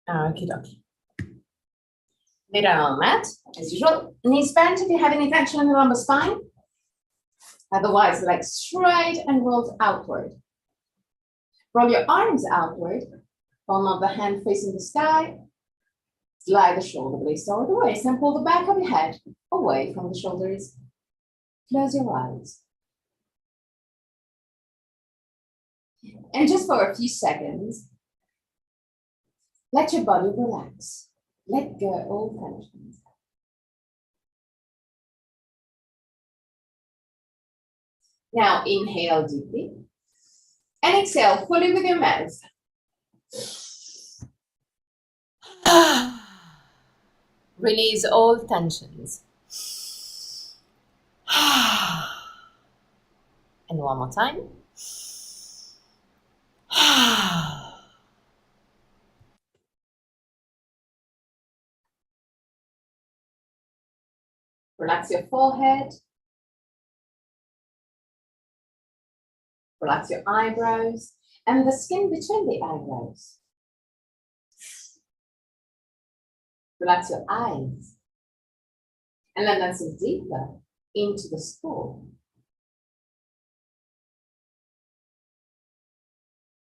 Okie dokie. Lay down on the mat, as usual. Knees bent if you have any tension in the lumbar spine. Otherwise, legs straight and rolled outward. Roll your arms outward, palm of the hand facing the sky. Slide the shoulder blades toward the waist and pull the back of your head away from the shoulders. Close your eyes. And just for a few seconds, let your body relax. Let go all tensions. Now inhale deeply and exhale fully with your mouth. Release all tensions. And one more time. Relax your forehead. Relax your eyebrows and the skin between the eyebrows. Relax your eyes and let them sink deeper into the skull.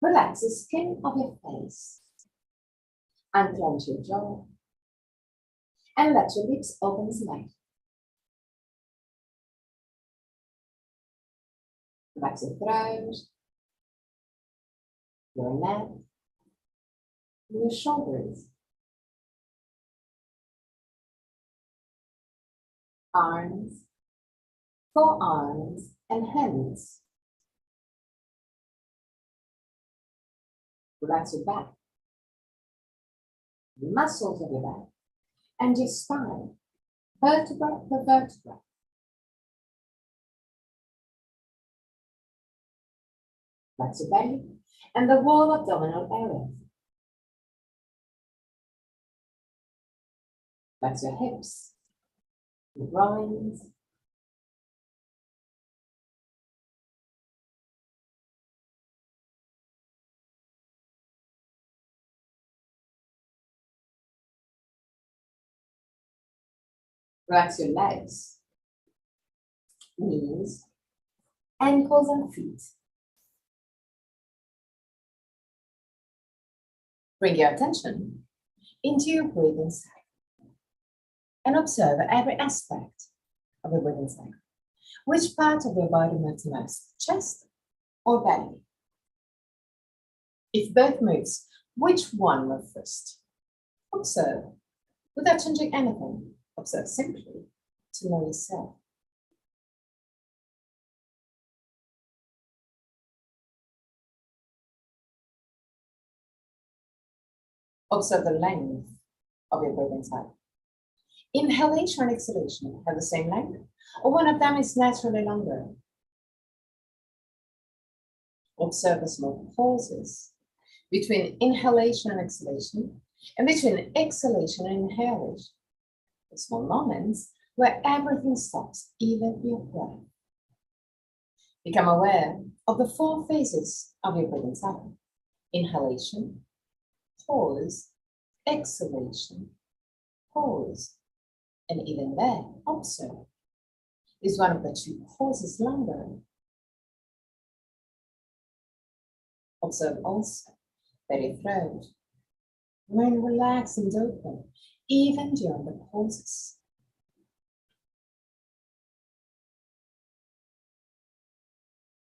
Relax the skin of your face. Unclench your jaw and let your lips open slightly. Relax your throat, your neck, and your shoulders, arms, forearms, and hands. Relax your back, the muscles of your back, and your spine, vertebra per vertebra. Relax your belly and the wall abdominal area. Relax your hips, your groins, relax your legs, knees, ankles, and feet. Bring your attention into your breathing cycle and observe every aspect of your breathing cycle. Which part of your body moves most, chest or belly? If both moves, which one moves first? Observe without changing anything. Observe simply to know yourself. Observe the length of your breathing cycle. Inhalation and exhalation have the same length, or one of them is naturally longer. Observe the small pauses between inhalation and exhalation, and between exhalation and inhalation. The small moments where everything stops, even your breath. Become aware of the 4 phases of your breathing cycle: inhalation, pause, exhalation, pause, and even there, observe. Is one of the 2 pauses longer? Observe also that your throat remains relaxed and open, even during the pauses.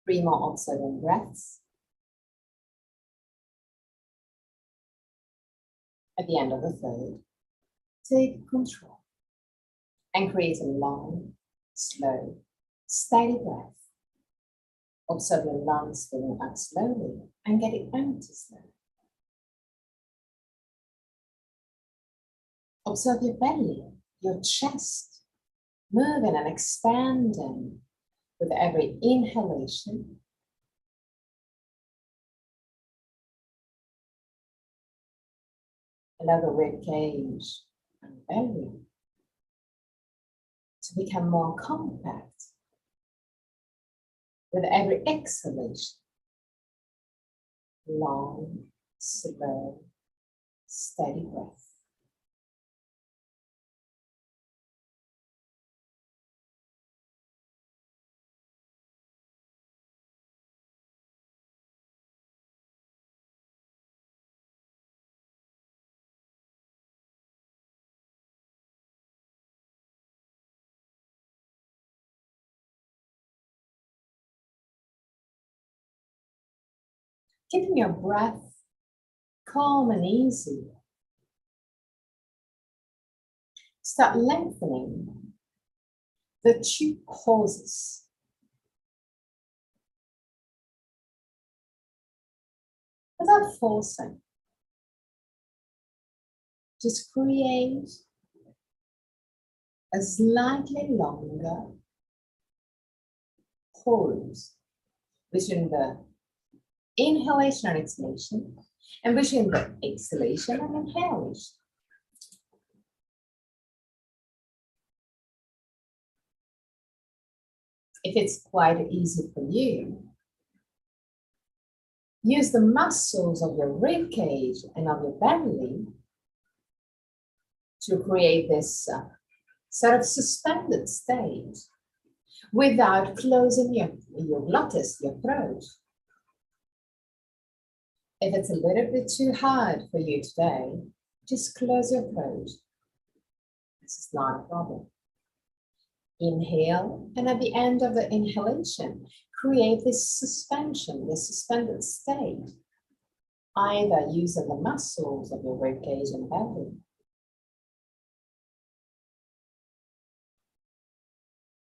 Three more observing breaths. At the end of the third, take control and create a long, slow, steady breath. Observe your lungs filling up slowly and get it empty slowly. Observe your belly, your chest, moving and expanding with every inhalation. Allow the rib cage and belly to become more compact with every exhalation. Long, slow, steady breath. Keeping your breath calm and easy. Start lengthening the 2 pauses. Without forcing. Just create a slightly longer pause between the inhalation and exhalation, and between the exhalation and inhalation. If it's quite easy for you, use the muscles of your rib cage and of your belly to create this sort of suspended state without closing your glottis, your throat. If it's a little bit too hard for you today, just close your throat. This is not a problem. Inhale, and at the end of the inhalation, create this suspension, this suspended state, either using the muscles of your ribcage and belly,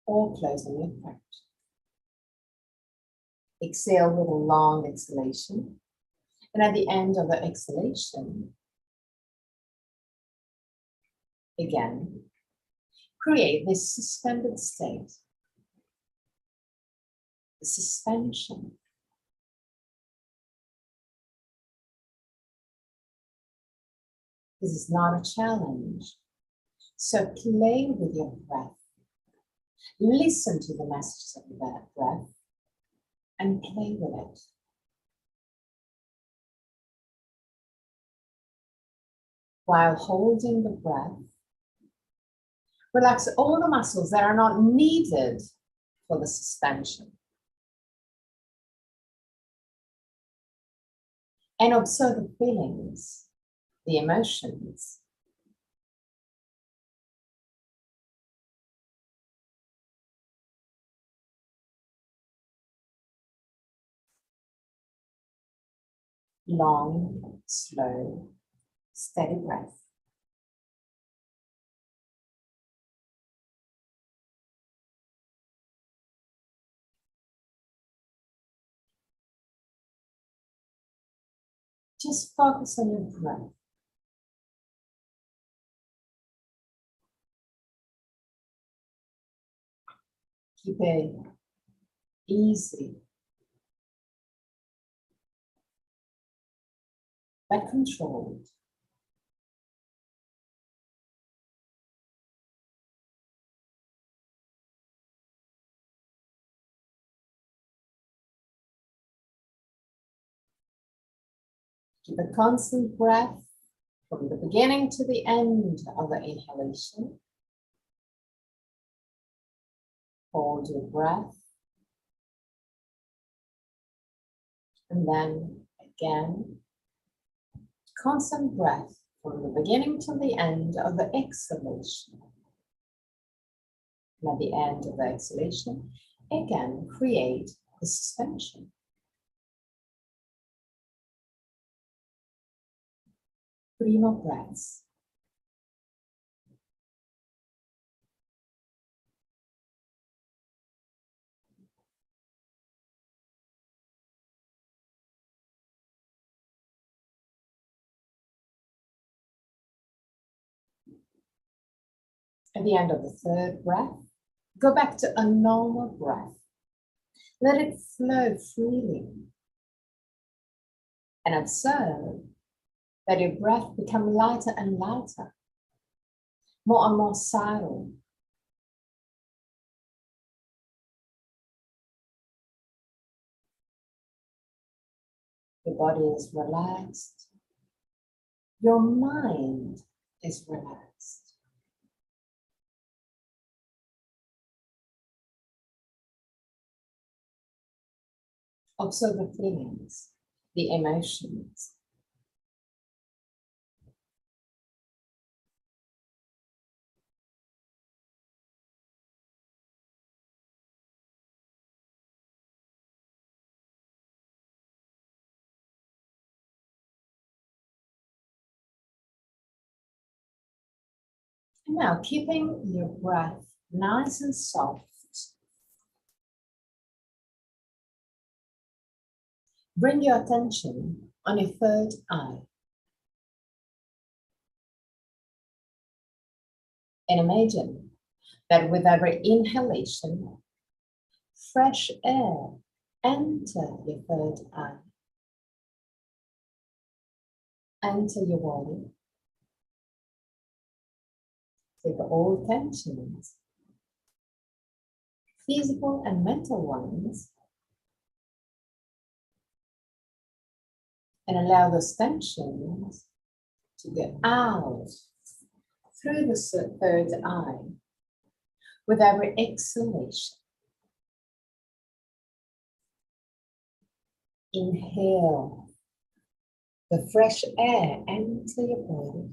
or closing your throat. Exhale with a long exhalation, and at the end of the exhalation, again, create this suspended state, the suspension. This is not a challenge, so play with your breath. Listen to the messages of that breath and play with it. While holding the breath, relax all the muscles that are not needed for the suspension. And observe the feelings, the emotions. Long, slow, steady breath. Just focus on your breath. Keep it easy, but controlled. Keep a constant breath from the beginning to the end of the inhalation. Hold your breath. And then again, constant breath from the beginning to the end of the exhalation. And at the end of the exhalation, again, create the suspension. 3 more breaths. At the end of the 3rd breath, go back to a normal breath. Let it flow freely. And observe that your breath becomes lighter and lighter, more and more silent. Your body is relaxed, Your mind is relaxed. Observe the feelings, the emotions. And now, keeping your breath nice and soft, bring your attention on your third eye. And imagine that with every inhalation, fresh air enter your third eye, enter your body. Take all tensions, physical and mental ones, and allow those tensions to get out through the third eye with every exhalation. Inhale the fresh air enter your body.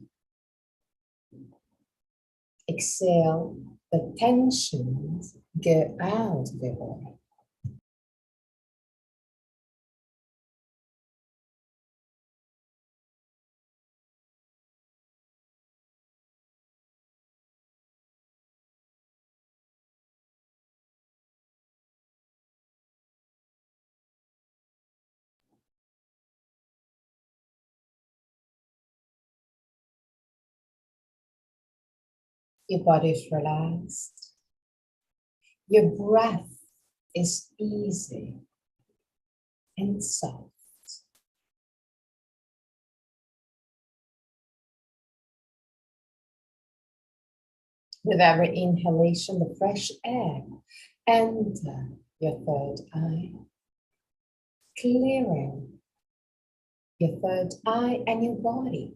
Exhale the tensions go out of your body. Your body is relaxed. Your breath is easy and soft. With every inhalation, the fresh air enter your third eye, clearing your third eye and your body.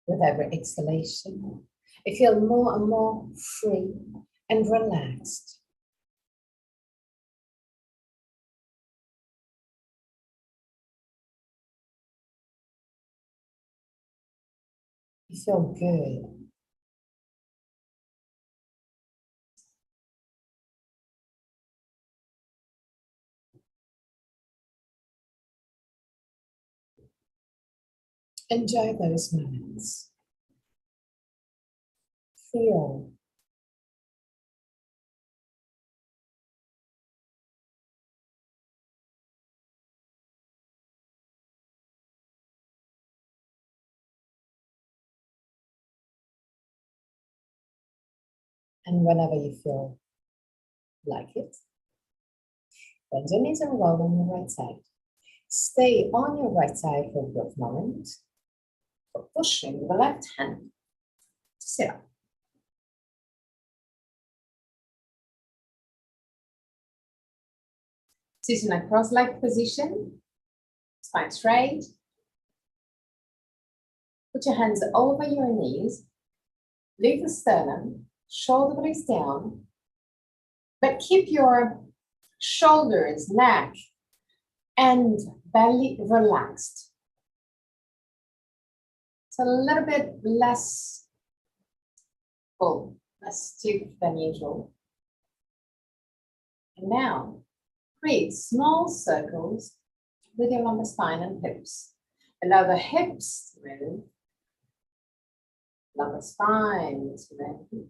With every exhalation, you feel more and more free and relaxed. You feel good. Enjoy those moments. Feel. And whenever you feel like it, bend your knees and roll on your right side. Stay on your right side for a brief moment, pushing the left hand to sit up. Sit in a cross-legged position, spine straight. Put your hands over your knees, leave the sternum, shoulder blades down, but keep your shoulders, neck, and belly relaxed. It's a little bit less full, less stiff than usual. And now, create small circles with your lumbar spine and hips. Allow the hips to move, lumbar spine to move,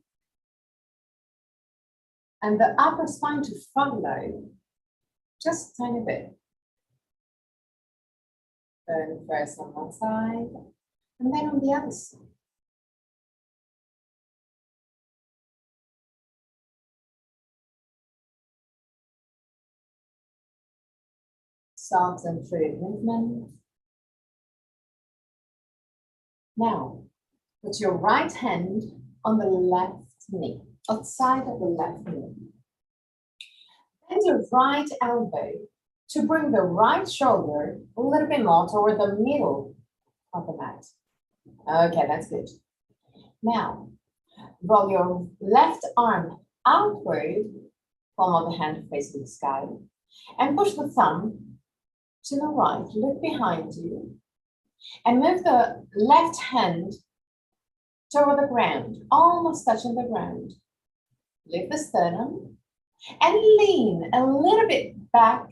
and the upper spine to follow just a tiny bit. Turn first on one side, and then on the other side. Soft and fluid movement. Now, put your right hand on the left knee, outside of the left knee. your right elbow to bring the right shoulder a little bit more toward the middle of the mat. Okay, that's good. Now, roll your left arm outward, palm of the hand facing the sky, and push the thumb to the right, look behind you, and move the left hand toward the ground, almost touching the ground. Lift the sternum and lean a little bit back.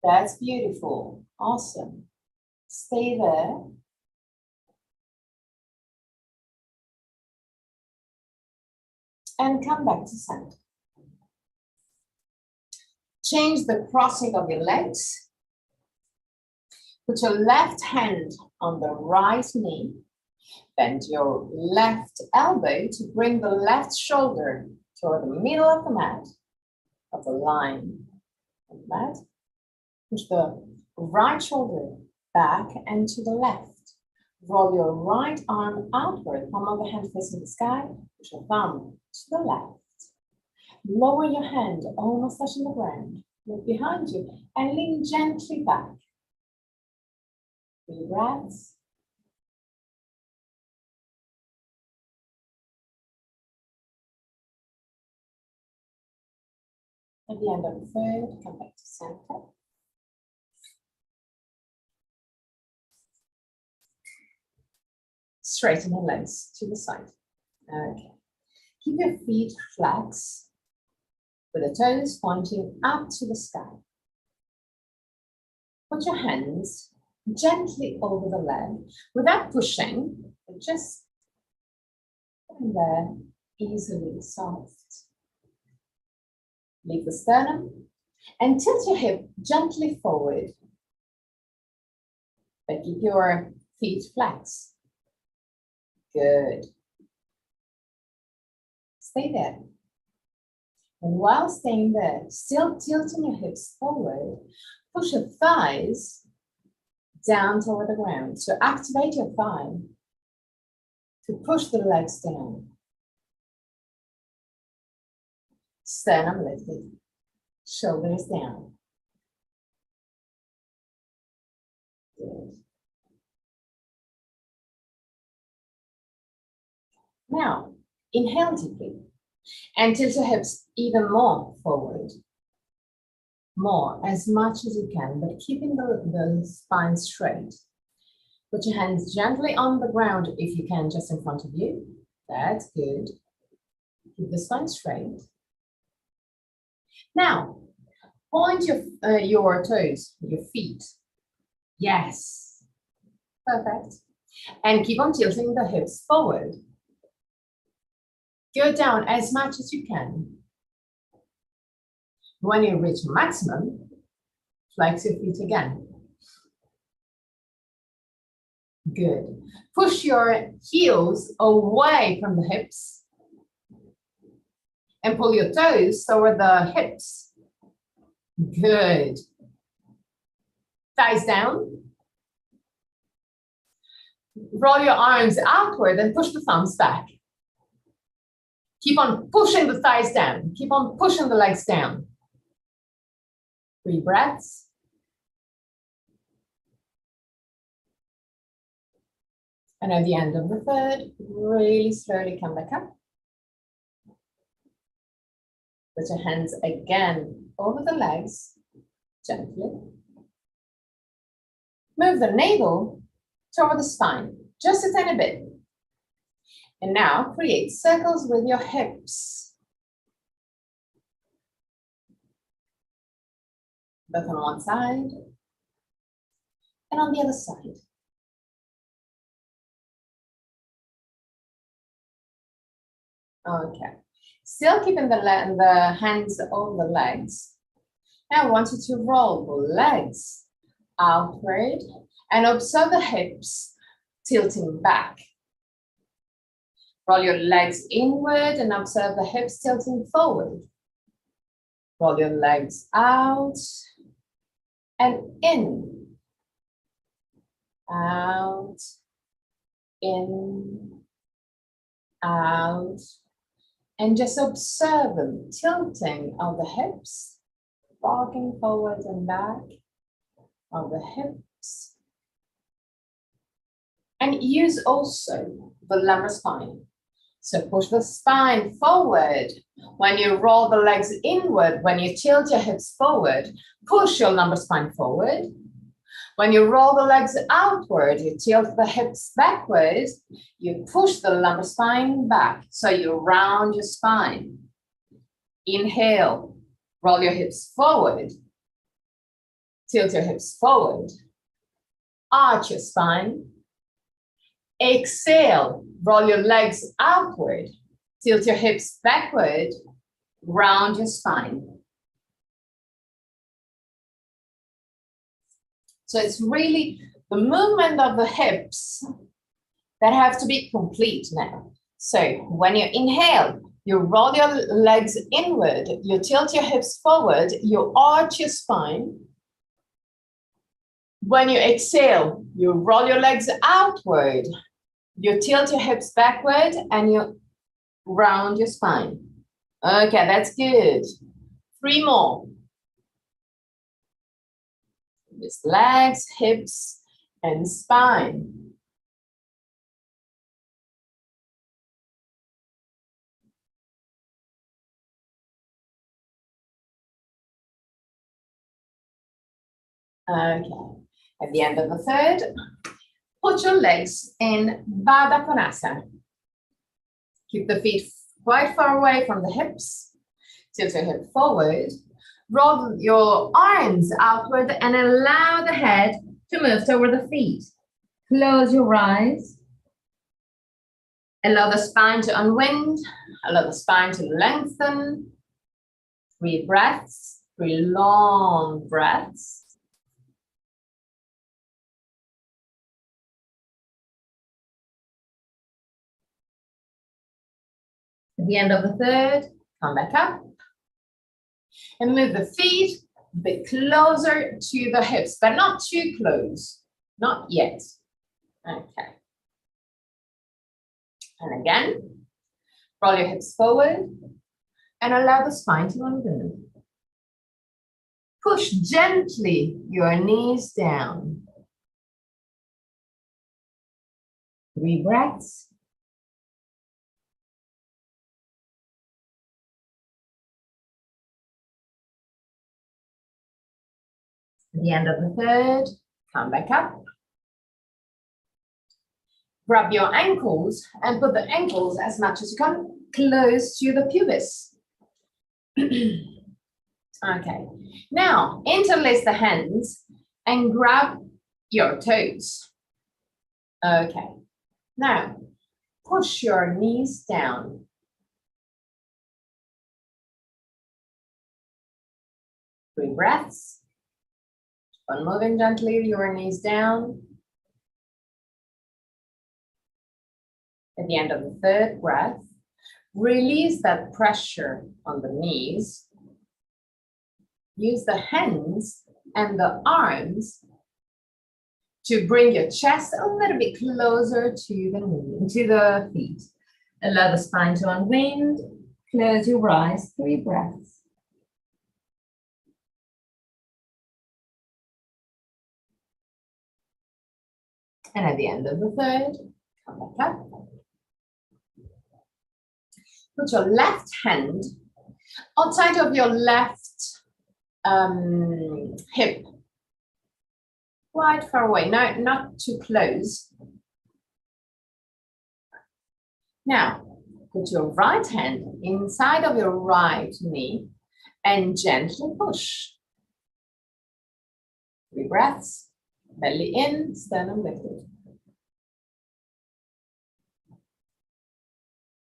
That's beautiful. Awesome. Stay there. And come back to center. Change the crossing of your legs. Put your left hand on the right knee. Bend your left elbow to bring the left shoulder toward the middle of the mat, of the line of the mat. Push the right shoulder back and to the left. Roll your right arm outward, palm of the hand facing the sky. Push your thumb to the left. Lower your hand, almost touching the ground. Look behind you and lean gently back. 3 breaths. At the end of the third, come back to center. Straighten your legs to the side. Okay. Keep your feet flex with the toes pointing up to the sky. Put your hands gently over the leg without pushing, but just putting there easily soft. Leave the sternum and tilt your hip gently forward. But keep your feet flexed. Good. Stay there. And while staying there, still tilting your hips forward, push your thighs down toward the ground. So activate your thigh to push the legs down. Sternum lifted, shoulders down. Good. Now, inhale deeply and tilt your hips even more forward. More, as much as you can, but keeping the spine straight. Put your hands gently on the ground if you can, just in front of you. That's good. Keep the spine straight. Now, point your toes, your feet. Yes. Perfect. And keep on tilting the hips forward. Go down as much as you can. When you reach maximum, flex your feet again. Good. Push your heels away from the hips and pull your toes toward the hips. Good. Thighs down. Roll your arms outward and push the thumbs back. Keep on pushing the thighs down. Keep on pushing the legs down. 3 breaths. And at the end of the third, really slowly come back up. Put your hands again over the legs, gently. Move the navel toward the spine, just a tiny bit. And now create circles with your hips. Both on one side and on the other side. Okay. Still keeping the hands over the legs. Now I want you to roll the legs outward and observe the hips tilting back. Roll your legs inward and observe the hips tilting forward. Roll your legs out and in. Out, in, out, And just observe them tilting of the hips, rocking forward and back of the hips. And use also the lumbar spine. So push the spine forward. When you roll the legs inward, when you tilt your hips forward, push your lumbar spine forward. When you roll the legs outward, you tilt the hips backwards, you push the lumbar spine back. So you round your spine. Inhale, roll your hips forward. Tilt your hips forward. Arch your spine. Exhale, roll your legs outward. Tilt your hips backward. Round your spine. So it's really the movement of the hips that have to be complete now. So when you inhale, you roll your legs inward, you tilt your hips forward, you arch your spine. When you exhale, you roll your legs outward, you tilt your hips backward, and you round your spine. Okay, that's good. 3 more. Just legs, hips, and spine. Okay, at the end of the third, put your legs in Baddha Konasana. Keep the feet quite far away from the hips. Tilt your hip forward. Roll your arms outward and allow the head to move toward the feet. Close your eyes. Allow the spine to unwind. Allow the spine to lengthen. 3 breaths, 3 long breaths. At the end of the third, come back up. And move the feet a bit closer to the hips, but not too close. Not yet. Okay. And again, roll your hips forward and allow the spine to unbend. Push gently your knees down. 3 breaths. At the end of the third, come back up. Grab your ankles and put the ankles as much as you can close to the pubis. Okay, now interlace the hands and grab your toes. Okay, now push your knees down. Three breaths. Keep on moving gently, your knees down. At the end of the third breath, release that pressure on the knees. Use the hands and the arms to bring your chest a little bit closer to the knee, to the feet. Allow the spine to unwind. Close your eyes, 3 breaths. And at the end of the third, come back up. Put your left hand outside of your left hip. Quite far away, no, not too close. Now, put your right hand inside of your right knee and gently push. 3 breaths. Belly in, sternum lifted.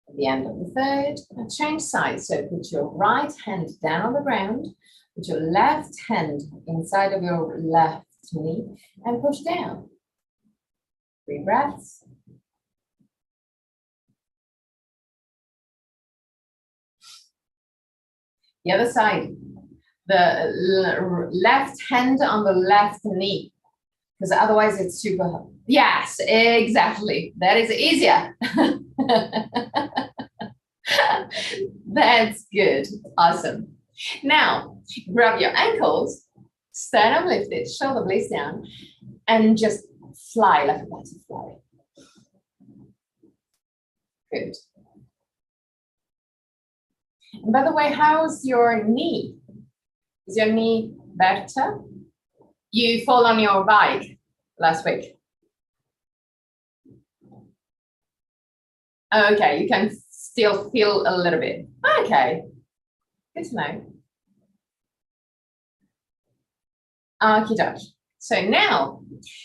At the end of the third, change sides. So put your right hand down on the ground, put your left hand inside of your left knee and push down. 3 breaths. The other side, the left hand on the left knee. Because otherwise it's super hard. Yes, exactly. That is easier. That's good. Awesome. Now, grab your ankles, sternum lifted, shoulder blades down, and just fly like a butterfly. Good. And by the way, how's your knee? Is your knee better? You fall on your bike last week. Okay, you can still feel a little bit. Okay, good to know. Okie doke. So now,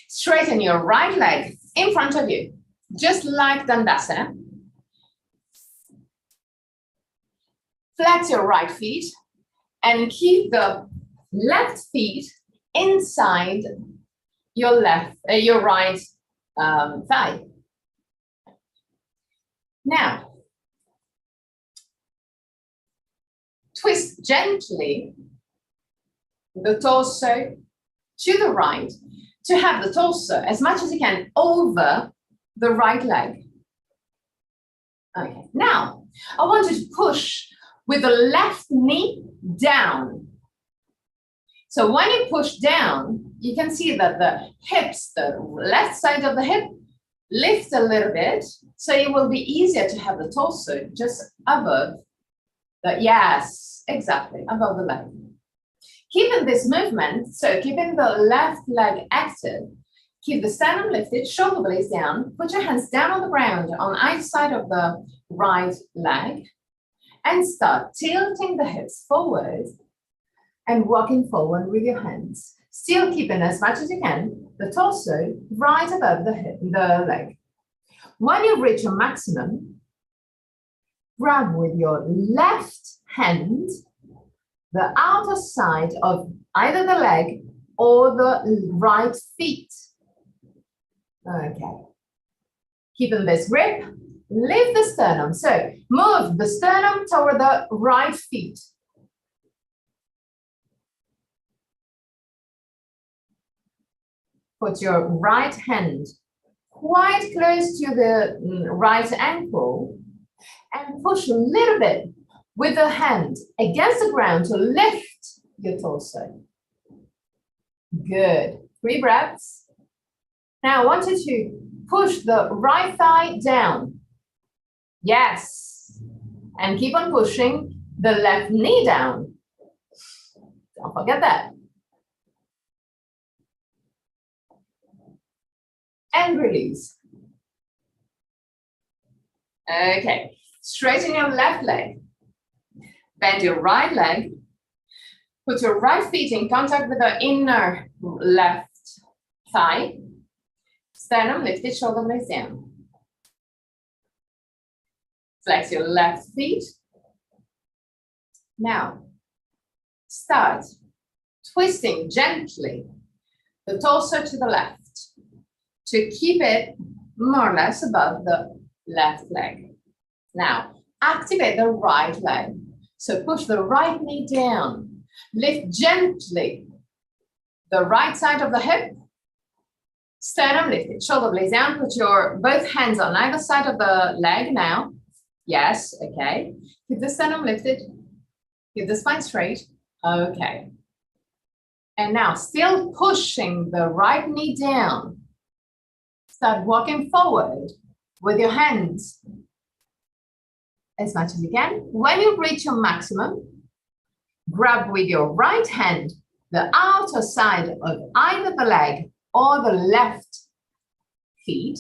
straighten your right leg in front of you, just like Dandasana. Flex your right feet and keep the left feet inside your right thigh. Now, twist gently the torso to the right to have the torso as much as you can over the right leg. Okay, now I want you to push with the left knee down. So when you push down, you can see that the hips, the left side of the hip, lift a little bit, so it will be easier to have the torso just above the, yes, exactly, above the leg. Keeping this movement, so keeping the left leg active, keep the sternum lifted, shoulder blades down, put your hands down on the ground on either side of the right leg, and start tilting the hips forward and walking forward with your hands. Still keeping as much as you can the torso right above the leg. When you reach your maximum, grab with your left hand the outer side of either the leg or the right feet. Okay. Keeping this grip, lift the sternum. So move the sternum toward the right feet. Put your right hand quite close to the right ankle and push a little bit with the hand against the ground to lift your torso. Good. 3 breaths. Now I want you to push the right thigh down. Yes. And keep on pushing the left knee down. Don't forget that. And release. Okay. Straighten your left leg. Bend your right leg. Put your right feet in contact with the inner left thigh. Sternum lifted, shoulder blades down. Flex your left feet. Now, start twisting gently the torso to the left to keep it more or less above the left leg. Now, activate the right leg. So push the right knee down. Lift gently the right side of the hip. Sternum lifted, shoulder blades down. Put your both hands on either side of the leg now. Yes, okay. Keep the sternum lifted. Keep the spine straight. Okay. And now still pushing the right knee down. Start walking forward with your hands as much as you can. When you reach your maximum, grab with your right hand the outer side of either the leg or the left feet.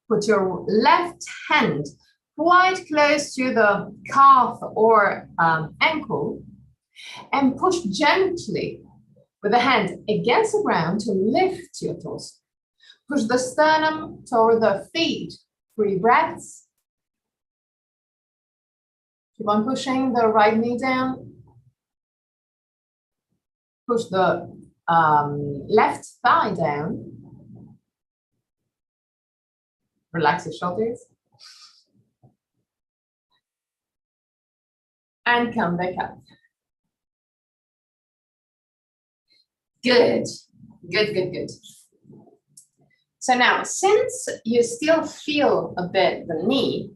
Put your left hand quite close to the calf or ankle and push gently with the hand against the ground to lift your torso. Push the sternum toward the feet. 3 breaths. Keep on pushing the right knee down. Push the left thigh down. Relax your shoulders. And come back up. Good, good, good, good. So now, since you still feel a bit the knee,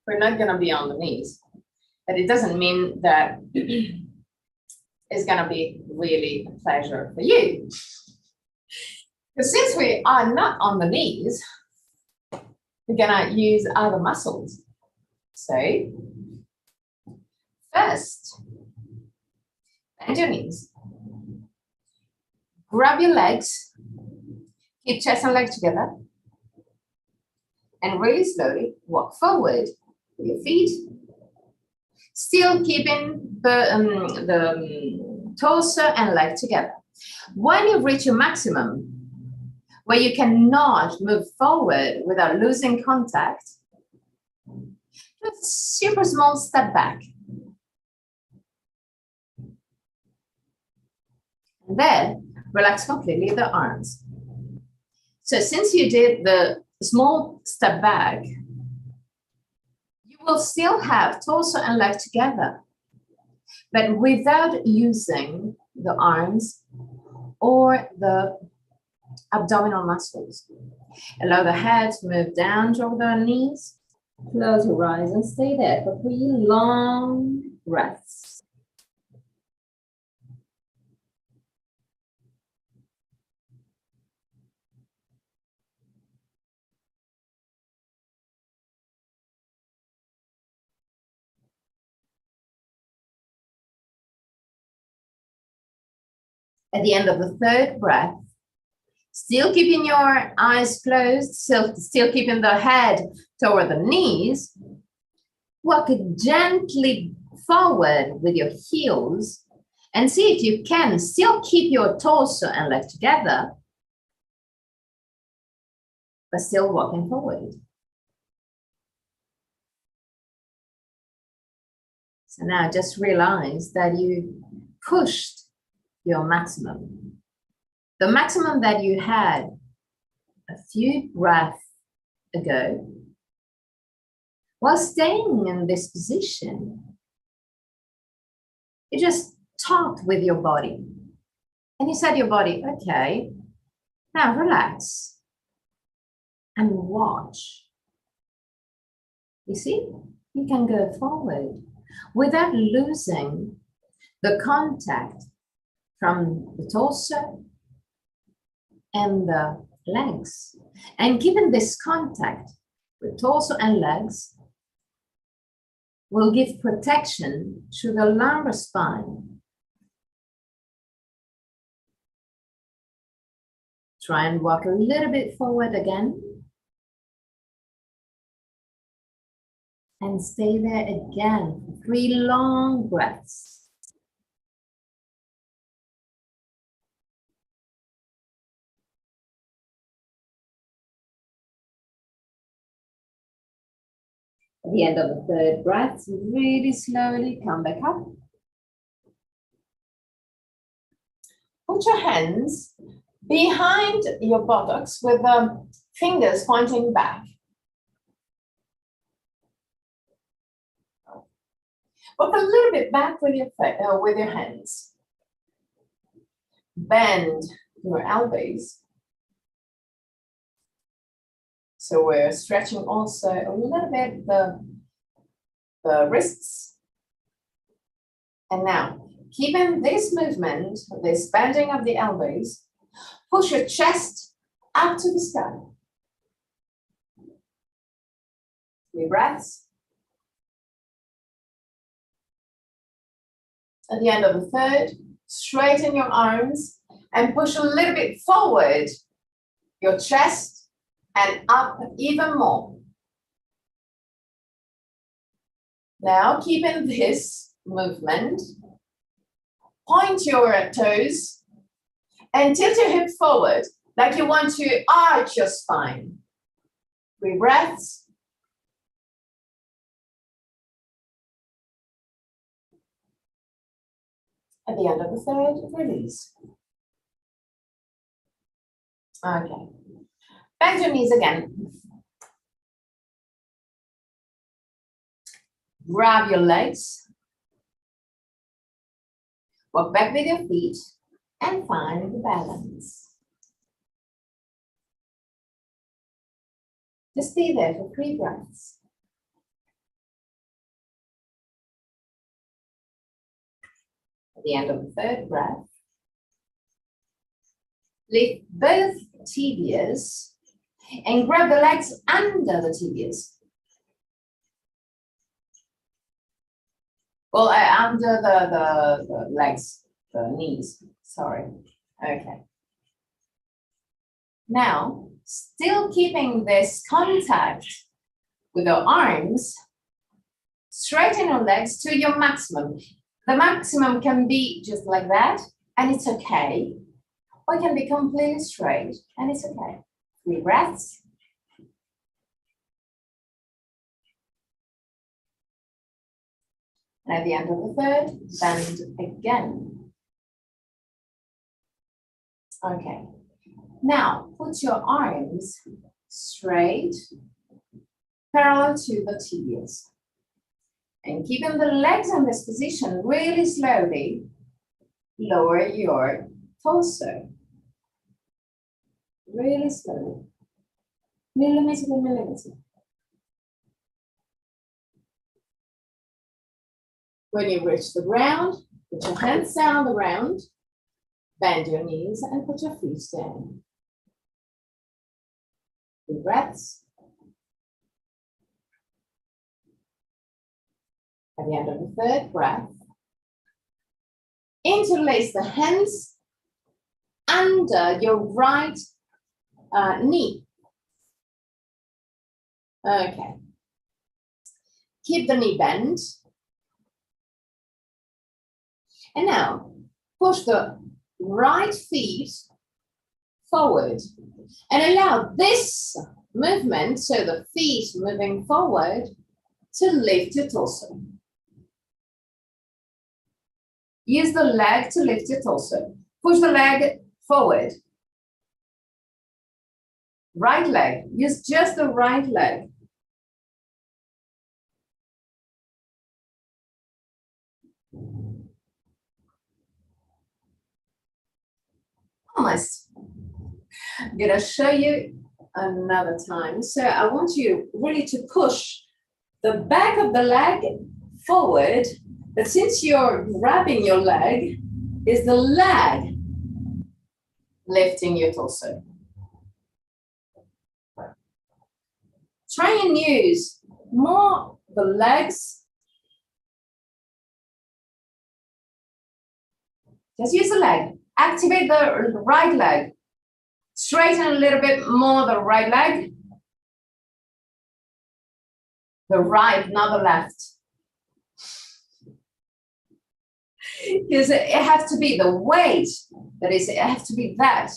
We're not going to be on the knees, but it doesn't mean that it's going to be really a pleasure for you. Because since we are not on the knees, we're going to use other muscles. So first, bend your knees. Grab your legs. Keep chest and legs together. And really slowly walk forward with your feet. Still keeping the torso and leg together. When you reach your maximum, where you cannot move forward without losing contact, just super small step back. And then relax completely the arms. So since you did the small step back, you will still have torso and leg together, but without using the arms or the abdominal muscles. Allow the head to move down toward the knees. Close your eyes and stay there for 3 long breaths. At the end of the 3rd breath, still keeping your eyes closed, still keeping the head toward the knees, walk gently forward with your heels and see if you can still keep your torso and leg together, but still walking forward. So now just realize that you pushed your maximum. The maximum that you had a few breaths ago, while staying in this position, you just talked with your body. And you said to your body, okay, now relax and watch. You see, you can go forward without losing the contact from the torso and the legs. And given this contact with torso and legs, will give protection to the lumbar spine. Try and walk a little bit forward again. And stay there again for 3 long breaths. At the end of the 3rd breath, really slowly come back up. Put your hands behind your buttocks with the fingers pointing back. Walk a little bit back with your hands. Bend your elbows. So we're stretching also a little bit the wrists. And now, keeping this movement, this bending of the elbows, push your chest up to the sky. 3 breaths. At the end of the 3rd, straighten your arms and push a little bit forward your chest and up even more. Now, keeping this movement, point your toes and tilt your hip forward like you want to arch your spine. 3 breaths. At the end of the 3rd, release. Okay. Bend your knees again. Grab your legs. Walk back with your feet and find the balance. Just stay there for 3 breaths. At the end of the third breath, lift both tibias and grab the legs under the tibias. Well, under the legs, the knees, sorry. Okay. Now, still keeping this contact with your arms, straighten your legs to your maximum. The maximum can be just like that, and it's okay. Or it can be completely straight, and it's okay. 3 breaths. And at the end of the third, bend again. Okay. Now, put your arms straight, parallel to the tibias. And keeping the legs in this position, really slowly lower your torso. Really slowly. Millimeter by millimeter. When you reach the ground, put your hands down on the ground, bend your knees and put your feet down. 3 breaths. At the end of the third breath, interlace the hands under your right knee. Okay. Keep the knee bent. And now, push the right feet forward and allow this movement, so the feet moving forward, to lift your torso. Use the leg to lift your torso. Push the leg forward. Right leg. Use just the right leg. Almost. I'm going to show you another time. So I want you really to push the back of the leg forward, but since you're grabbing your leg, is the leg lifting your torso. Try and use more the legs. Just use the leg. Activate the right leg. Straighten a little bit more the right leg. The right, not the left. Because it has to be the weight, that is, it has to be that.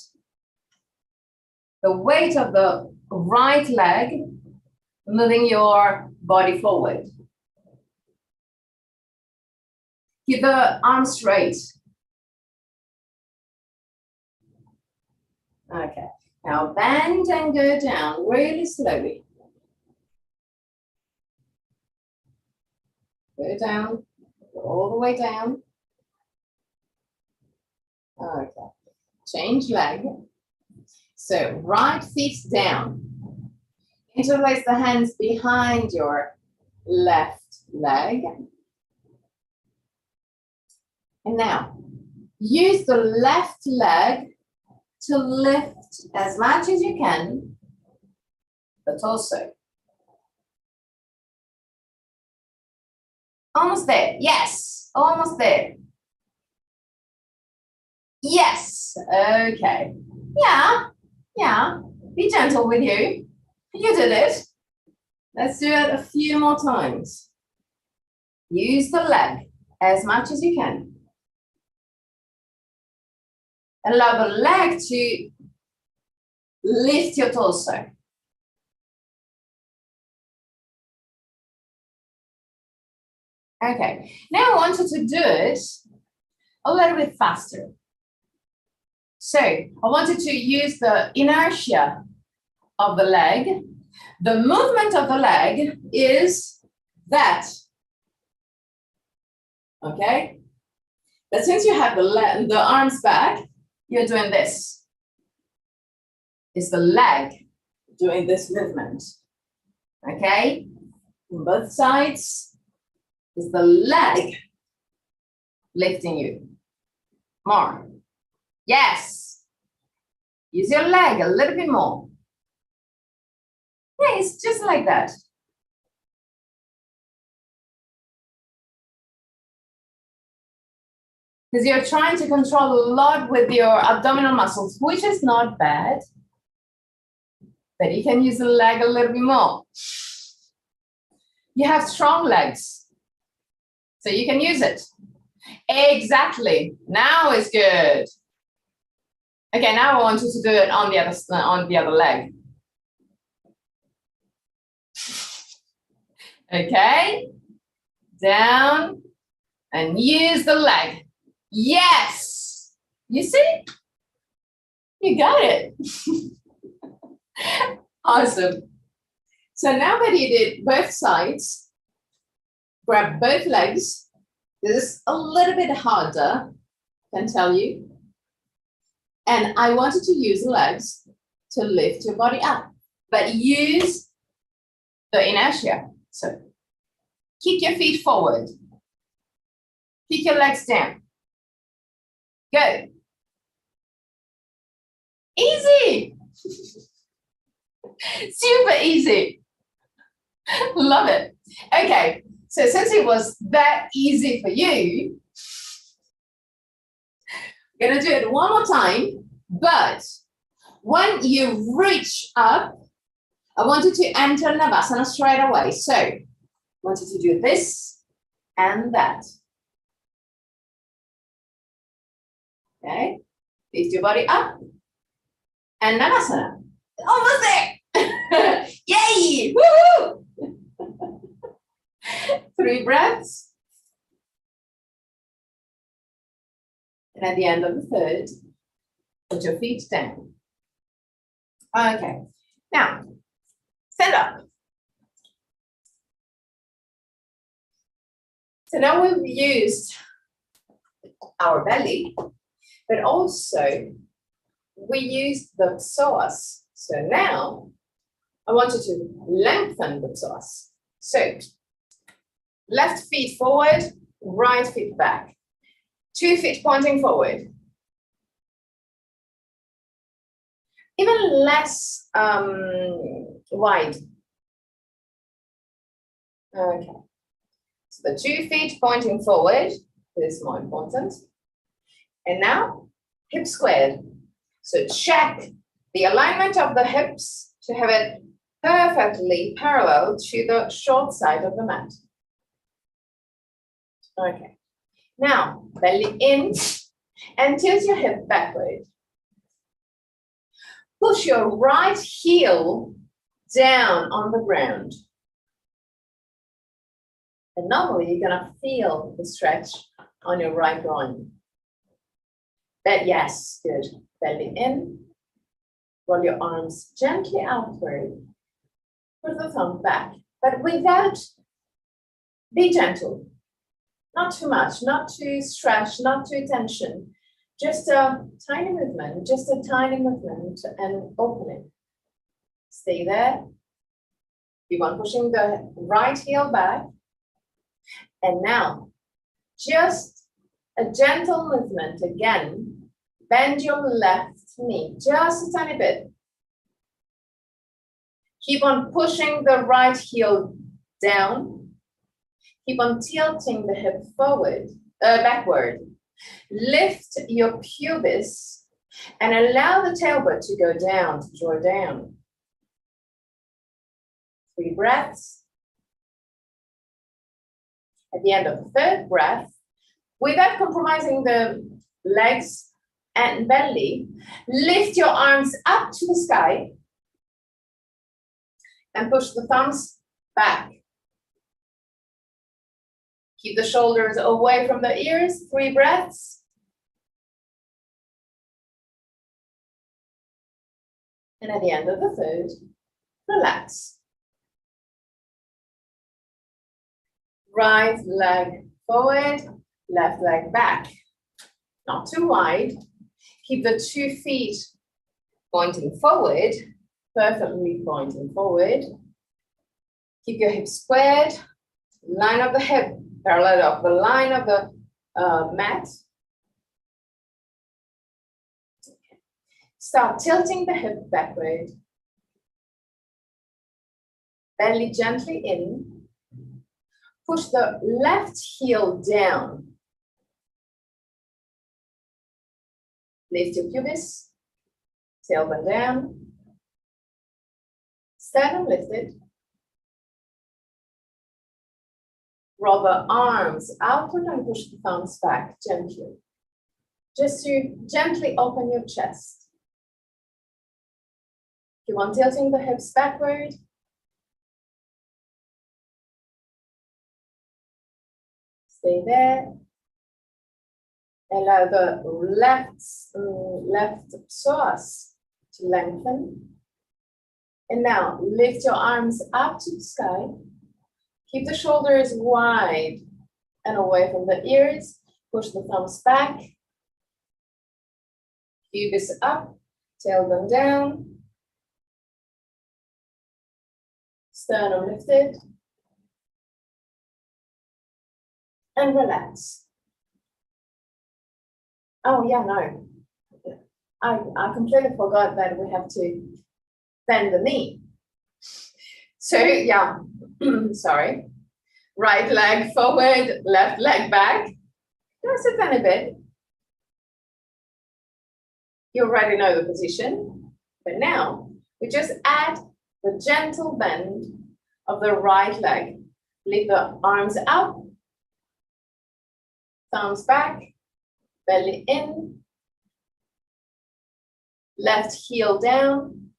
The weight of the right leg moving your body forward. Keep the arms straight. Okay, now bend and go down really slowly. Go down, go all the way down. Okay, change leg. So right feet down. Interlace the hands behind your left leg. And now, use the left leg to lift as much as you can the torso. Almost there. Yes, almost there. Yes. Okay. Yeah. Be gentle with you. You did it. Let's do it a few more times. Use the leg as much as you can. Allow the leg to lift your torso. Okay, now I want you to do it a little bit faster. So I wanted to use the inertia of the leg. The movement of the leg is that. Okay? But since you have the arms back, you're doing this. It's the leg doing this movement. Okay? On both sides is the leg lifting you. More. Yes. Use your leg a little bit more. Yeah, it's just like that. Because you're trying to control a lot with your abdominal muscles, which is not bad. But you can use the leg a little bit more. You have strong legs, so you can use it. Exactly. Now is good. Okay, now I want you to do it on the other leg. Okay, down and use the leg. Yes, you see? You got it. Awesome. So now that you did both sides, grab both legs. This is a little bit harder, I can tell you. And I wanted to use the legs to lift your body up, but use the inertia. So keep your feet forward. Kick your legs down. Go. Easy. Super easy. Love it. Okay, so since it was that easy for you, I'm gonna do it one more time, but when you reach up, I want you to enter Navasana straight away. So I want you to do this and that. Okay, lift your body up and Navasana. Almost there. Yay! Woohoo! 3 breaths. And at the end of the third, put your feet down. Okay, now stand up. So now we've used our belly, but also we used the psoas. So now I want you to lengthen the psoas. So left feet forward, right feet back. 2 feet pointing forward. Even less wide. Okay. So the 2 feet pointing forward is more important. And now hip squared. So check the alignment of the hips to have it perfectly parallel to the short side of the mat. Okay. Now, belly in and tilt your hip backward. Push your right heel down on the ground. And normally you're gonna feel the stretch on your right groin. But yes, good. Belly in. Roll your arms gently outward. Put the thumb back, but without, be gentle. Not too much, not too stretch, not too tension. Just a tiny movement, and opening. Stay there. Keep on pushing the right heel back. And now, just a gentle movement again. Bend your left knee just a tiny bit. Keep on pushing the right heel down. Keep on tilting the hip forward, backward. Lift your pubis and allow the tailbone to go down, to draw down. 3 breaths. At the end of the third breath, without compromising the legs and belly, lift your arms up to the sky and push the thumbs back. Keep the shoulders away from the ears. 3 breaths. And at the end of the third, relax. Right leg forward, left leg back. Not too wide. Keep the 2 feet pointing forward, perfectly pointing forward. Keep your hips squared, line of the hip, parallel of the line of the mat. Start tilting the hip backward. Belly gently in. Push the left heel down. Lift your pubis. Tailbone down. Sternum lifted. Roll the arms outward and push the thumbs back gently. Just to gently open your chest. Keep on tilting the hips backward. Stay there. Allow the left psoas to lengthen. And now lift your arms up to the sky. Keep the shoulders wide and away from the ears. Push the thumbs back. Pubis up, tailbone down. Sternum lifted. And relax. Oh yeah, no. I completely forgot that we have to bend the knee. So yeah, sorry. Right leg forward, left leg back. Just a tiny bit. You already know the position, but now we just add the gentle bend of the right leg. Lift the arms up, thumbs back, belly in, left heel down,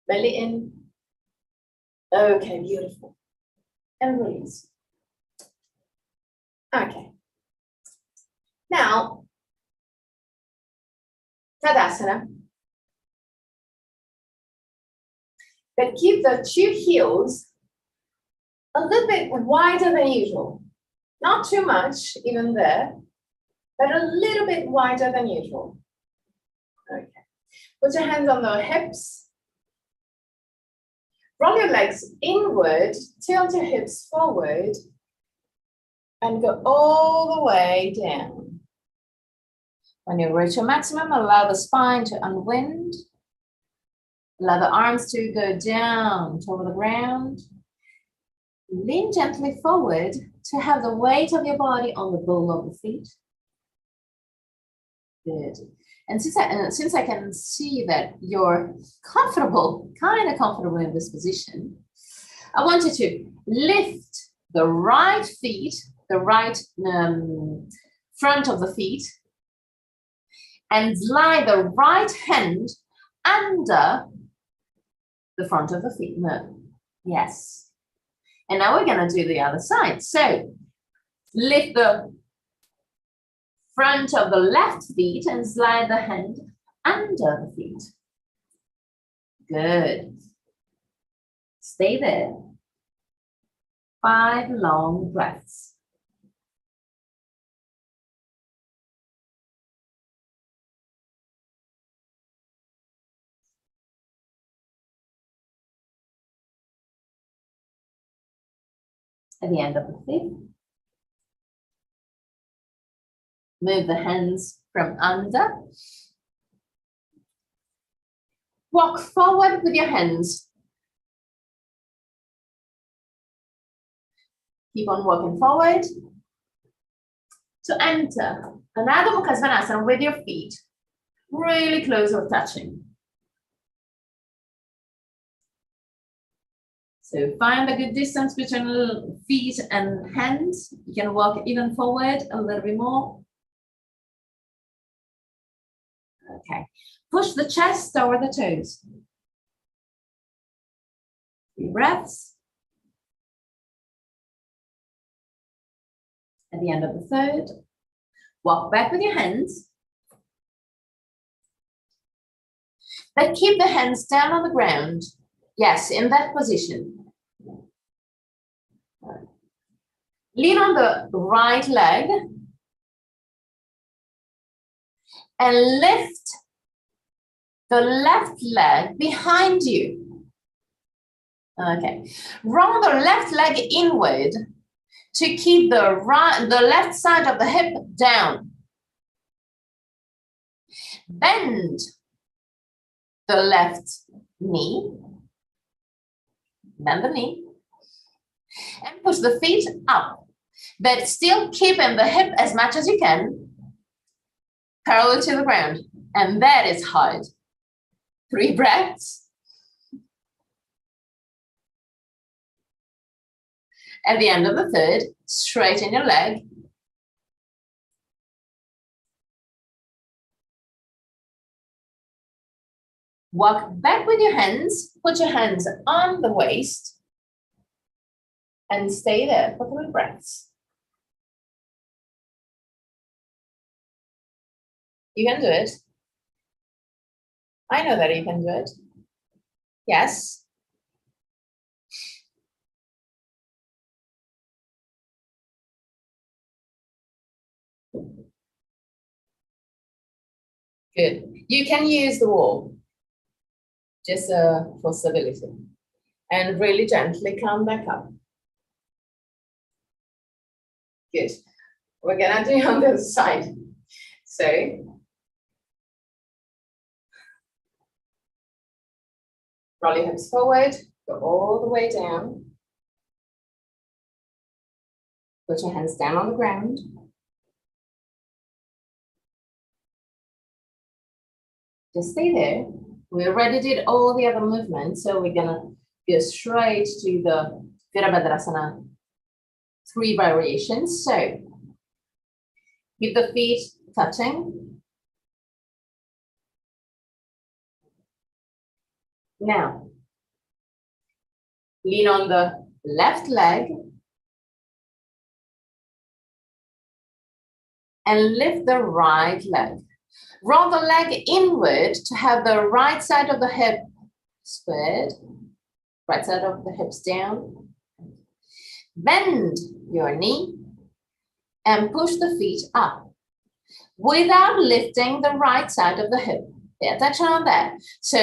belly in. Okay, beautiful. And release. Okay. Now, Tadasana. But keep the two heels a little bit wider than usual. Not too much, even there, but a little bit wider than usual. Okay. Put your hands on the hips. Roll your legs inward, tilt your hips forward, and go all the way down. When you reach your maximum, allow the spine to unwind. Allow the arms to go down toward the ground. Lean gently forward to have the weight of your body on the ball of the feet. Good. And since I can see that you're comfortable, kind of comfortable in this position, I want you to lift the right feet, the right front of the feet, and slide the right hand under the front of the feet. No. Yes. And now we're going to do the other side. So lift the front of the left feet and slide the hand under the feet. Good. Stay there. 5 long breaths. At the end of the fifth, move the hands from under. Walk forward with your hands. Keep on walking forward to enter another Mukha Svanasana with your feet really close or touching. So find a good distance between feet and hands. You can walk even forward a little bit more. Okay. Push the chest over the toes. 3 breaths. At the end of the third, walk back with your hands. But keep the hands down on the ground. Yes, in that position. Lean on the right leg and lift the left leg behind you. Okay. Roll the left leg inward to keep the left side of the hip down. Bend the left knee, bend the knee, and push the feet up, but still keeping the hip as much as you can, parallel to the ground, and that is hard. 3 breaths. At the end of the third, straighten your leg. Walk back with your hands, put your hands on the waist, and stay there for 3 breaths. You can do it. I know that you can do it. Yes. Good. You can use the wall just for stability, and really gently come back up. Good. We're gonna do on the other side. So roll your hips forward, go all the way down. Put your hands down on the ground. Just stay there. We already did all the other movements, so we're gonna go straight to the Virabhadrasana 3 variations. So keep the feet touching. Now, lean on the left leg and lift the right leg. Roll the leg inward to have the right side of the hip squared, right side of the hips down. Bend your knee and push the feet up without lifting the right side of the hip. Pay attention on that. So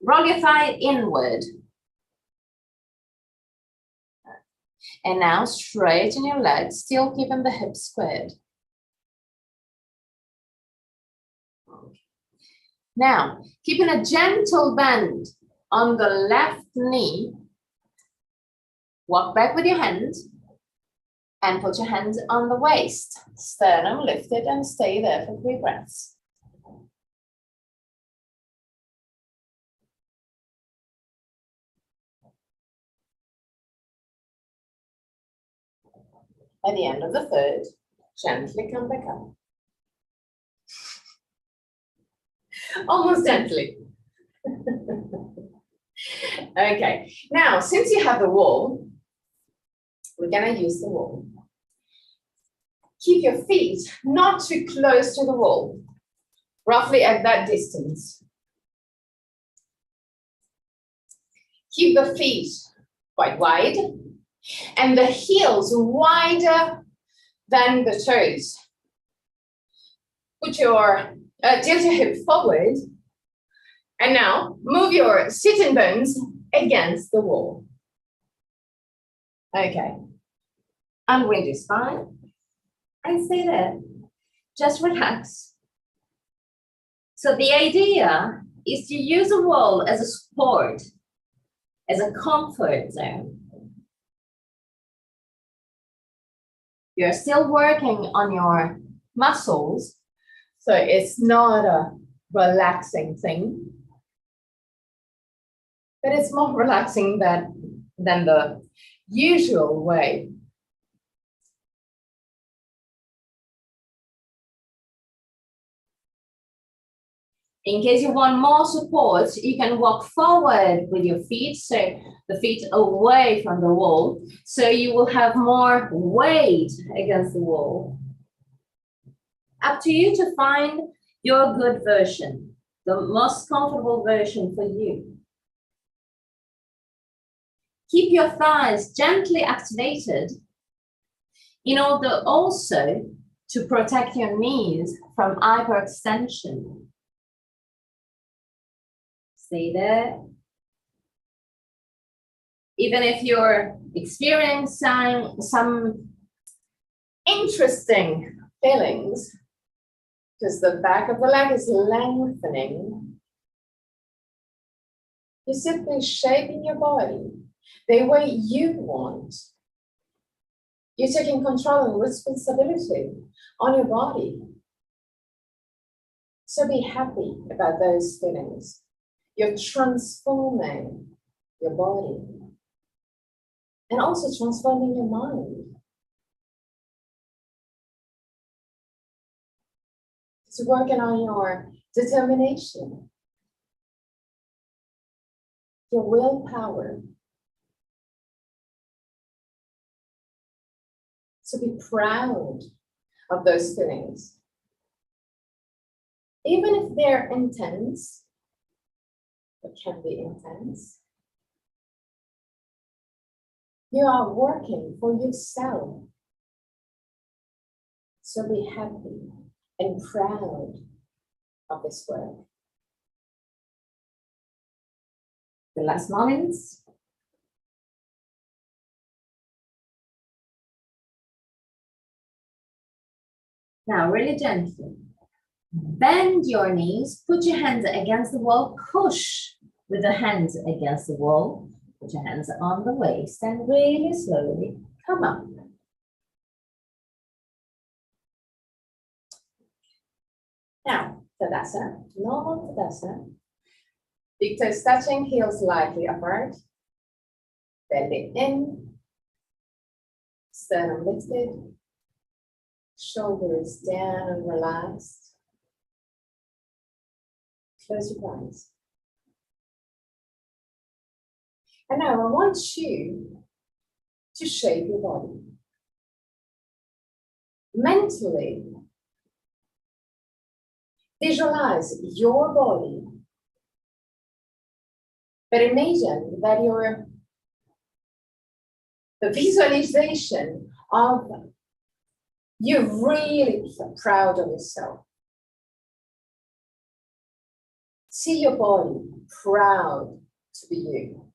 roll your thigh inward. And now straighten your legs, still keeping the hips squared. Now, keeping a gentle bend on the left knee, walk back with your hands and put your hands on the waist. Sternum lifted and stay there for 3 breaths. At the end of the third, gently come back up. Almost gently. Okay, now since you have the wall, we're gonna use the wall. Keep your feet not too close to the wall, roughly at that distance. Keep the feet quite wide and the heels wider than the toes. Put your tilt your hip forward, and now move your sitting bones against the wall. Okay, unwind your spine and stay there. Just relax. So the idea is to use a wall as a support, as a comfort zone. You're still working on your muscles, so it's not a relaxing thing, but it's more relaxing than the usual way. In case you want more support, you can walk forward with your feet, so the feet away from the wall, so you will have more weight against the wall. Up to you to find your good version, the most comfortable version for you. Keep your thighs gently activated in order also to protect your knees from hyperextension. Stay there. Even if you're experiencing some interesting feelings, because the back of the leg is lengthening. You're simply shaping your body the way you want. You're taking control and responsibility on your body. So be happy about those feelings. You're transforming your body and also transforming your mind. It's working on your determination, your willpower. So be proud of those feelings. Even if they're intense, it can be intense. You are working for yourself. So be happy and proud of this work. The last moments. Now, really gently, bend your knees, put your hands against the wall, push with the hands against the wall, put your hands on the waist, and really slowly come up. Now, Tadasana, normal Tadasana. Big toes touching, heels lightly upward, belly in, sternum lifted, shoulders down and relaxed. Close your eyes. And now I want you to shape your body. Mentally, visualize your body, but imagine that the visualization of you're really proud of yourself. See your body proud to be you.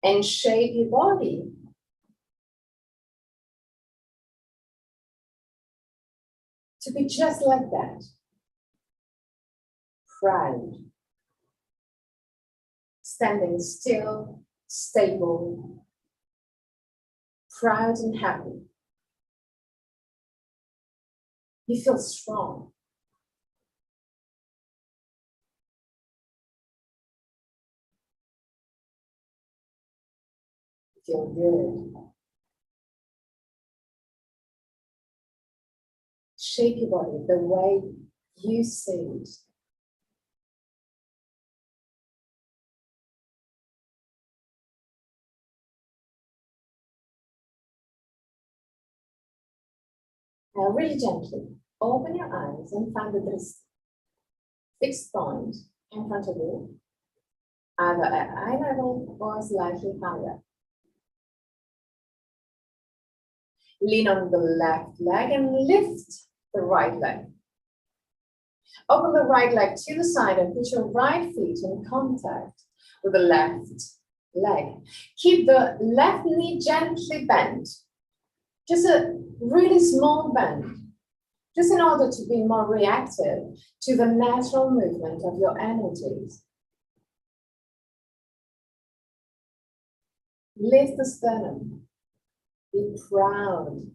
And shape your body to be just like that. Proud. Standing still, stable, proud and happy. You feel strong. You feel good. Shape your body the way you see it. Now, really gently, open your eyes and find that there is fixed point in front of you, either at eye level or slightly higher. Lean on the left leg and lift the right leg. Open the right leg to the side and put your right feet in contact with the left leg. Keep the left knee gently bent. Just a really small bend, just in order to be more reactive to the natural movement of your energies. Lift the sternum. Be proud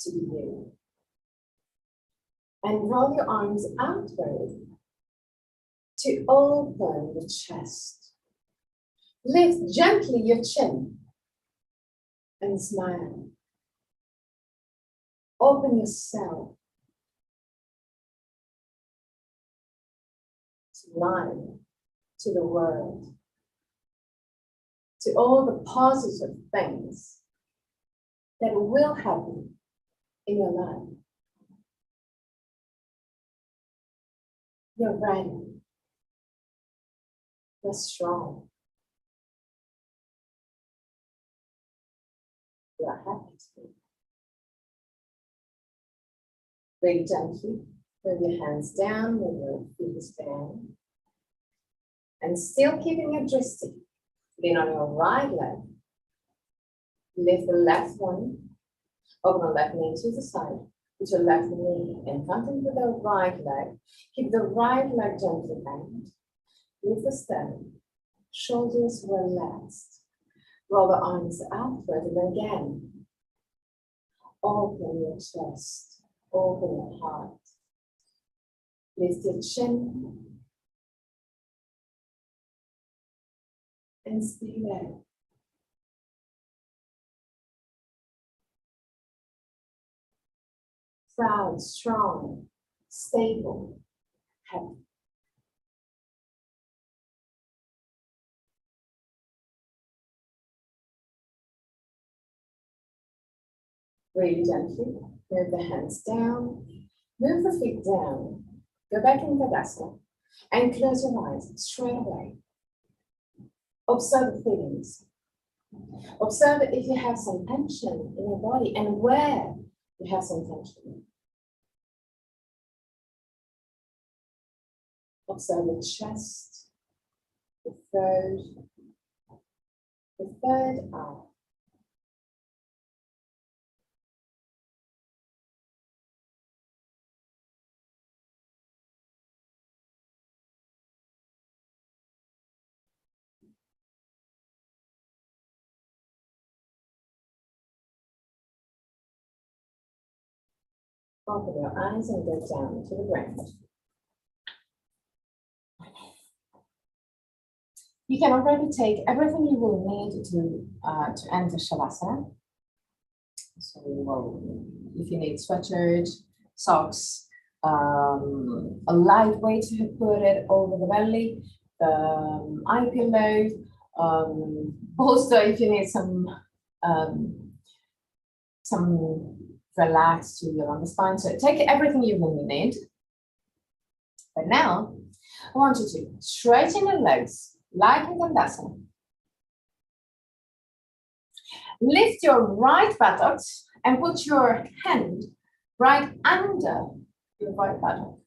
to be you. And roll your arms outward to open the chest. Lift gently your chin and smile. Open yourself to life, to the world, to all the positive things that will happen in your life. You're ready. You're strong. You're happy to be. Very gently, with your hands down, with your feet down. And still keeping your dristy. Lean on your right leg. Lift the left one. Open the left knee to the side. Put your left knee in contact with the right leg. Keep the right leg gently bent. Lift the sternum. Shoulders relaxed. Roll the arms outward and again. Open your chest. Open your heart. Lift your chin. And stay there. Proud, strong, stable, happy. Really gently, move the hands down, move the feet down, go back in Tadasana, and close your eyes straight away. Observe the feelings. Observe if you have some tension in your body and where you have some tension. Observe the chest, the third eye. Open your eyes and go down to the ground. You can already take everything you will need to enter Shavasana. So if you need sweatshirt, socks, a lightweight to put it over the belly, the eye pillow, bolster if you need some relax to your on the spine. So take everything you will need. But now I want you to straighten your legs like in Dandasana. Lift your right buttocks and put your hand right under your right buttock.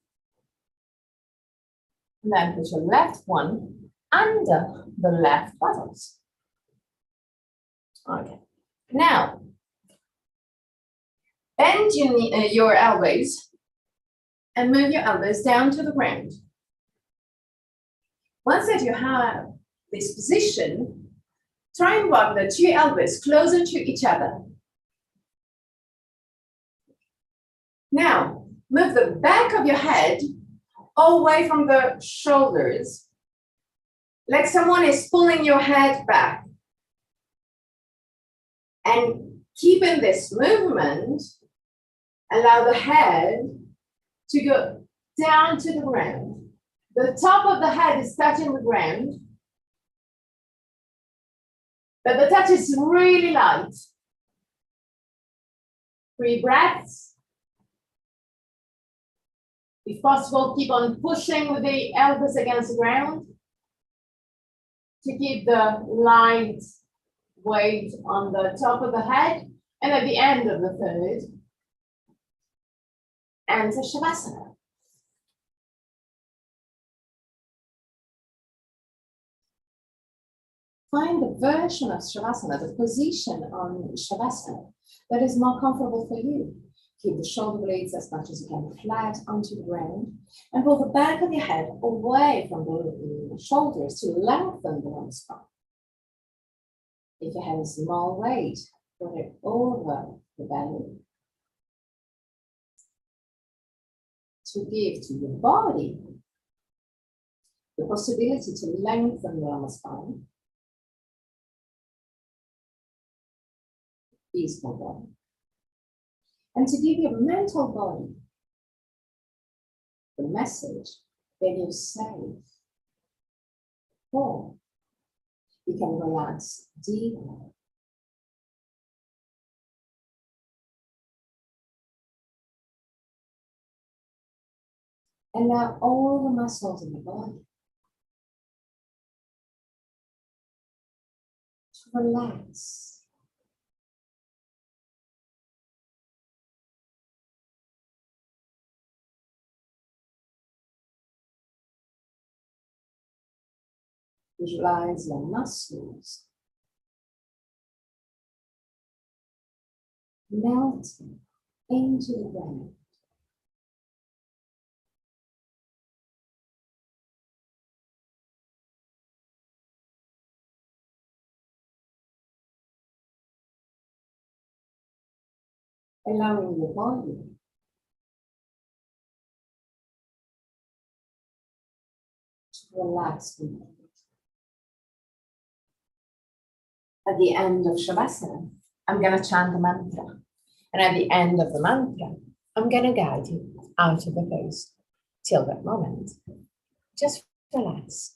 And then put your left one under the left buttocks. Okay. Now, bend your elbows and move your elbows down to the ground. Once that you have this position, try and walk the two elbows closer to each other. Now, move the back of your head away from the shoulders, like someone is pulling your head back. And keeping this movement, allow the head to go down to the ground. The top of the head is touching the ground, but the touch is really light. 3 breaths. If possible, keep on pushing with the elbows against the ground to keep the light weight on the top of the head, and at the end of the third, enter Shavasana. Find the version of Shavasana, the position on Shavasana that is more comfortable for you. Keep the shoulder blades as much as you can flat onto the ground and pull the back of your head away from the shoulders to lengthen the long spine. If you have a small weight, put it over the belly to give to your body the possibility to lengthen the long spine. Peaceful body. And to give your mental body the message that you're safe. Or you can relax deeper. And now all the muscles in the body to relax. Visualize your muscles melting into the ground. Allowing your body to relax completely. At the end of Shavasana, I'm going to chant a mantra. And at the end of the mantra, I'm going to guide you out of the pose. Till that moment, just relax.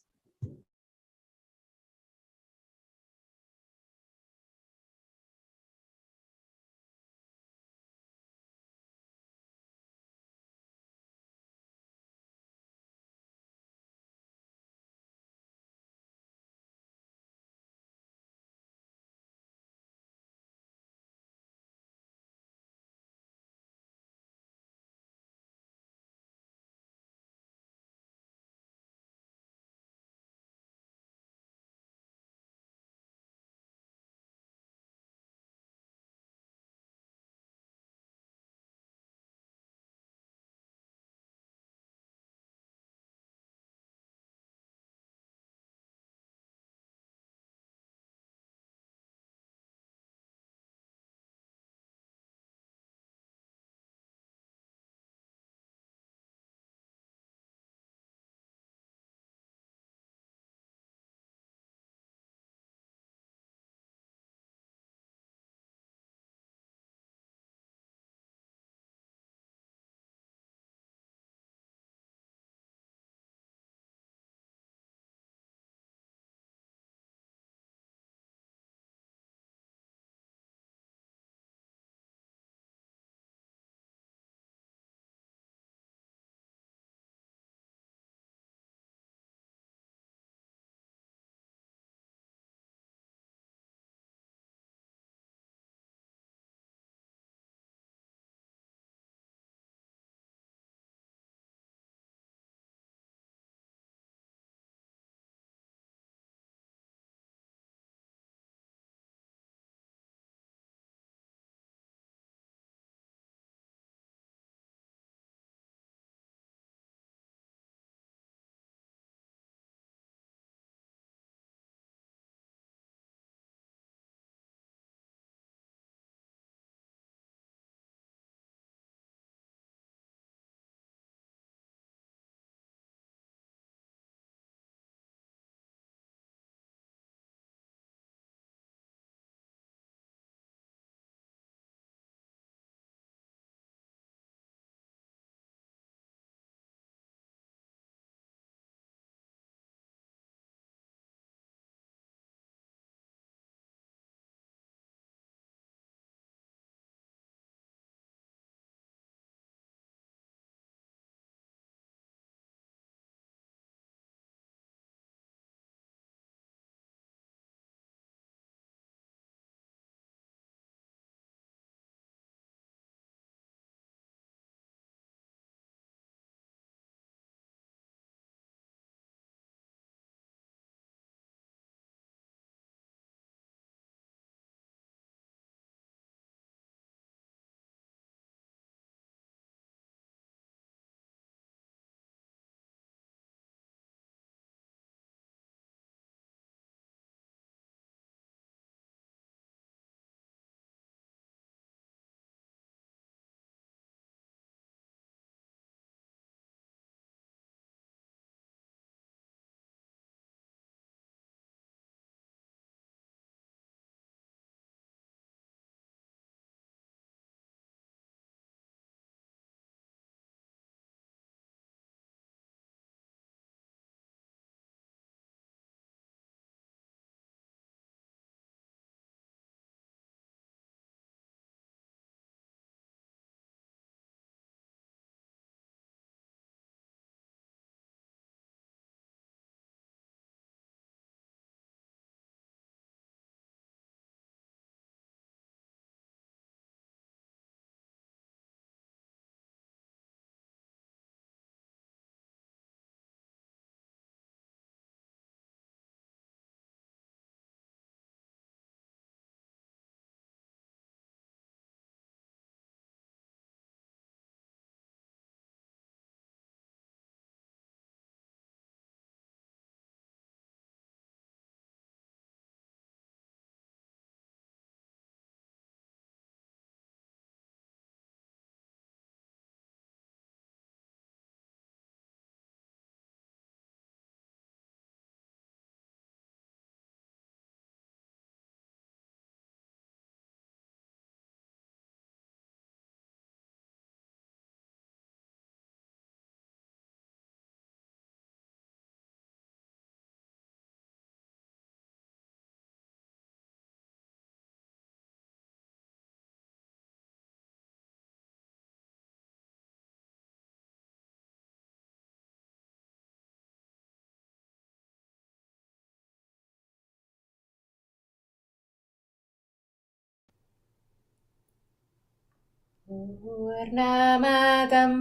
Purnamadam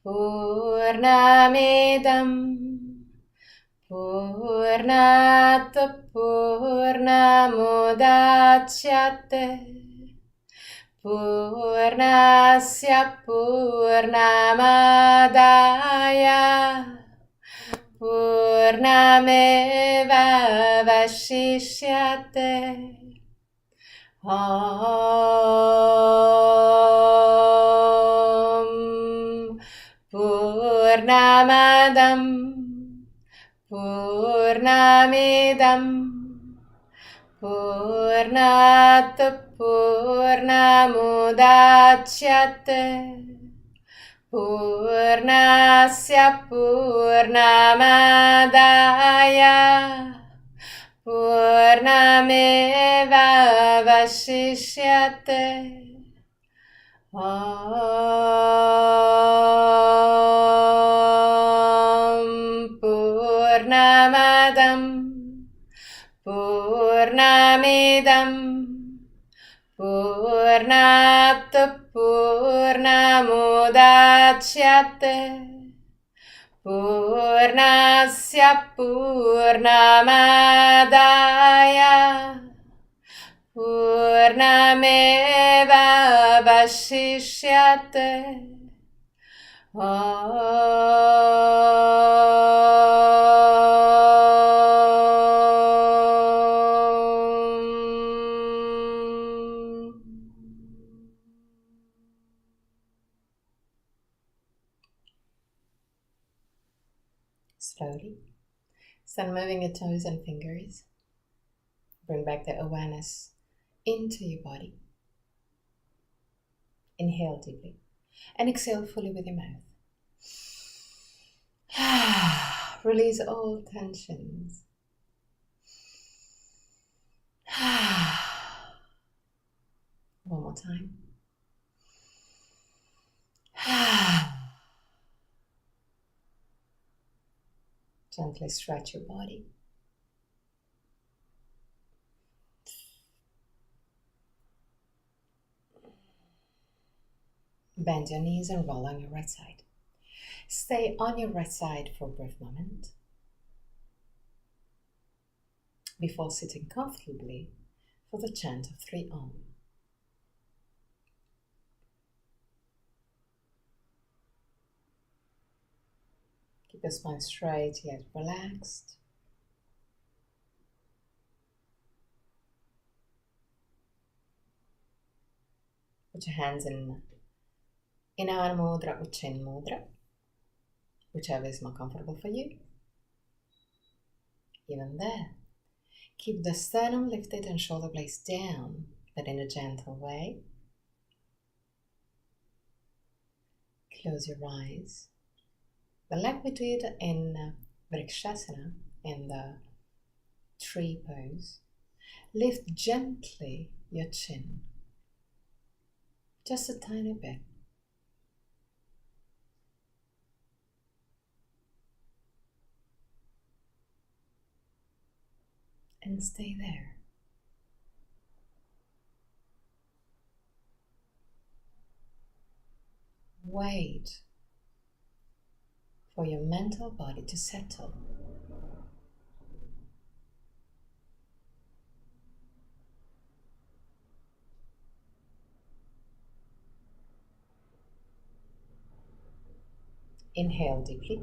Purnamidam Purnat Purnamudachyate Purnasya Purnamadaya Purnameva Vashishyate Om Purnamadam Purnamidam Purnat Purnamudachyate Purnasya Purnamadaya Purnameva Vashishyate Om Purnamadam Purnamidam Purnat Purnamudachyate Purnasya Purnamadaya Purnameva Vashishyate Slowly, start moving your toes and fingers. Bring back the awareness into your body. Inhale deeply and exhale fully with your mouth. Release all tensions. One more time. Gently stretch your body. Bend your knees and roll on your right side. Stay on your right side for a brief moment before sitting comfortably for the chant of 3 Om. Keep your spine straight yet relaxed. Put your hands in Inara Mudra or Chin Mudra, whichever is more comfortable for you. Even there, keep the sternum lifted and shoulder blades down, but in a gentle way. Close your eyes. But like we did in Vrikshasana, in the tree pose, lift gently your chin, just a tiny bit. And stay there. Wait for your mental body to settle. Inhale deeply.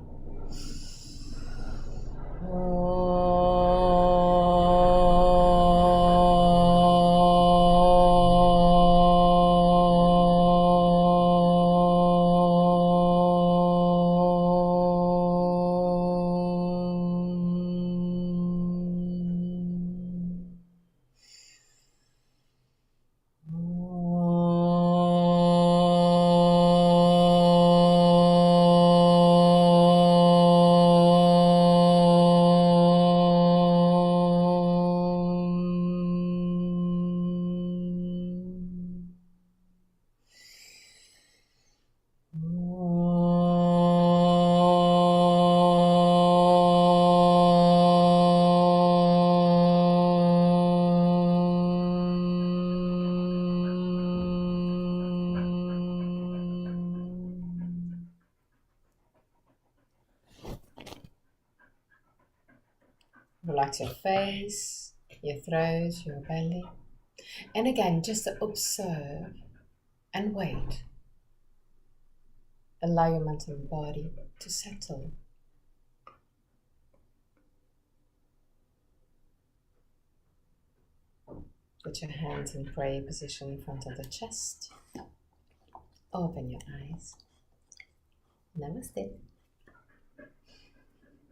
Relax your face, your throat, your belly. And again, just to observe and wait. Allow your mental body to settle. Put your hands in prayer position in front of the chest. Open your eyes. Namaste.